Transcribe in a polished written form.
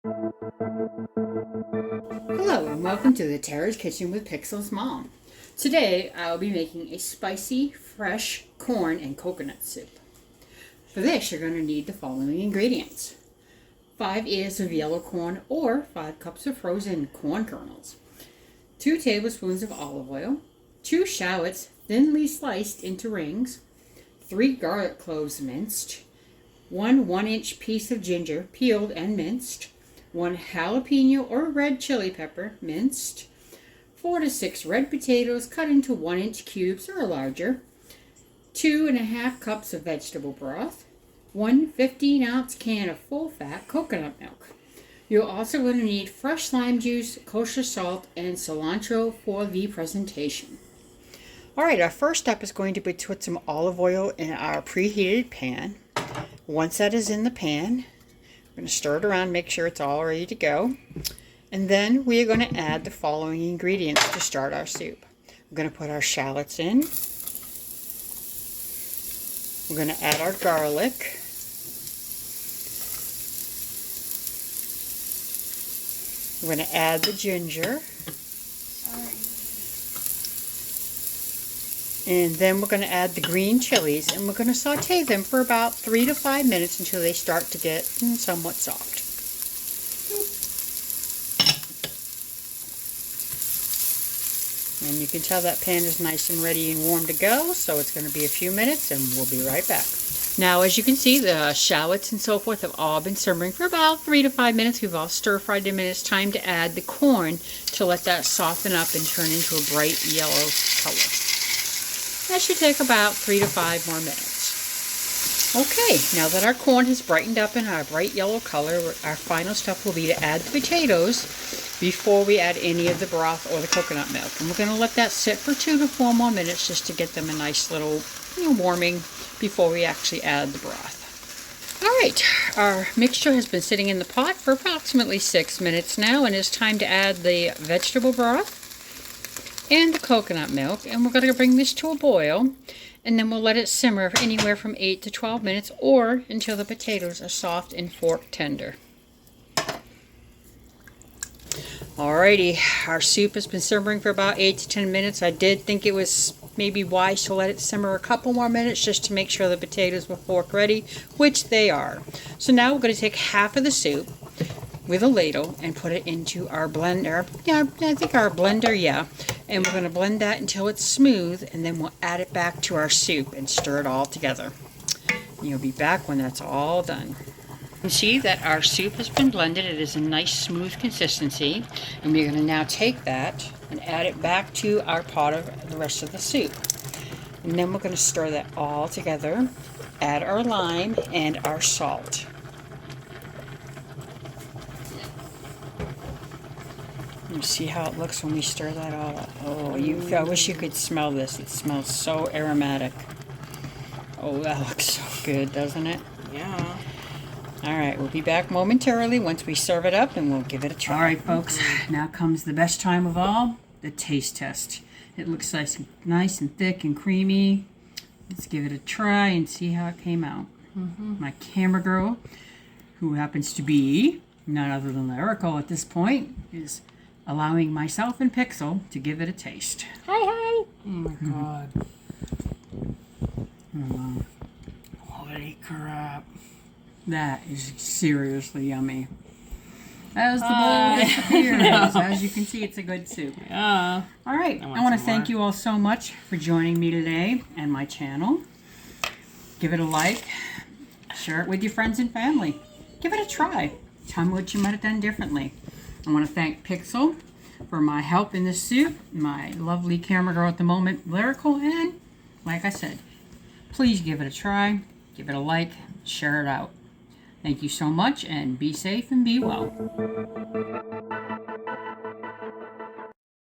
Hello and welcome to the Terra Kitchen with Pixel's mom. Today I'll be making a spicy, fresh corn and coconut soup. For this you're going to need the following ingredients. 5 ears of yellow corn or 5 cups of frozen corn kernels. 2 tablespoons of olive oil. 2 shallots thinly sliced into rings. 3 garlic cloves minced. 1 1-inch piece of ginger peeled and minced. 1 jalapeno or red chili pepper minced, 4 to 6 red potatoes cut into 1-inch cubes or larger, 2½ cups of vegetable broth, 1 15-ounce can of full-fat coconut milk. You're also going to need fresh lime juice, kosher salt, and cilantro for the presentation. Alright, our first step is going to be to put some olive oil in our preheated pan. Once that is in the pan, we're going to stir it around, make sure it's all ready to go. And then we are going to add the following ingredients to start our soup. We're going to put our shallots in. We're going to add our garlic. We're going to add the ginger. And then we're going to add the green chilies, and we're going to saute them for about 3 to 5 minutes until they start to get somewhat soft. And you can tell that pan is nice and ready and warm to go, so it's going to be a few minutes and we'll be right back. Now, as you can see, the shallots and so forth have all been simmering for about 3 to 5 minutes. We've all stir-fried them, and it's time to add the corn to let that soften up and turn into a bright yellow color. That should take about 3 to 5 more minutes. Okay, now that our corn has brightened up in our bright yellow color, our final step will be to add the potatoes before we add any of the broth or the coconut milk. And we're going to let that sit for 2 to 4 more minutes just to get them a nice little warming before we actually add the broth. Alright, our mixture has been sitting in the pot for approximately 6 minutes now, and it's time to add the vegetable broth and the coconut milk, and we're going to bring this to a boil, and then we'll let it simmer for anywhere from 8 to 12 minutes or until the potatoes are soft and fork tender. Alrighty, our soup has been simmering for about 8 to 10 minutes. I did think it was maybe wise to let it simmer a couple more minutes just to make sure the potatoes were fork ready, which they are. So now we're going to take half of the soup with a ladle and put it into our blender. Yeah, I think our blender, yeah. And we're going to blend that until it's smooth, and then we'll add it back to our soup and stir it all together. You'll be back when that's all done. You can see that our soup has been blended. It is a nice smooth consistency, and we're going to now take that and add it back to our pot of the rest of the soup. And then we're going to stir that all together, add our lime and our salt. You see how it looks when we stir that all up. Oh, I wish you could smell this. It smells so aromatic. Oh, that looks so good, doesn't it? Yeah. Alright, we'll be back momentarily once we serve it up, and we'll give it a try. Alright, folks, now comes the best time of all, the taste test. It looks nice and thick and creamy. Let's give it a try and see how it came out. My camera girl, who happens to be none other than Lyrical at this point, is allowing myself and Pixel to give it a taste. Hi. Oh my god. Oh, Holy crap. that is seriously yummy. As the bowl disappears, as you can see, it's a good soup. Yeah. All right, I want to thank you all so much for joining me today and my channel. Give it a like, share it with your friends and family. Give it a try. Tell me what you might have done differently. I want to thank Pixel for my help in this soup, my lovely camera girl at the moment, Lyrical, and like I said, please give it a try, give it a like, share it out. Thank you so much, and be safe and be well.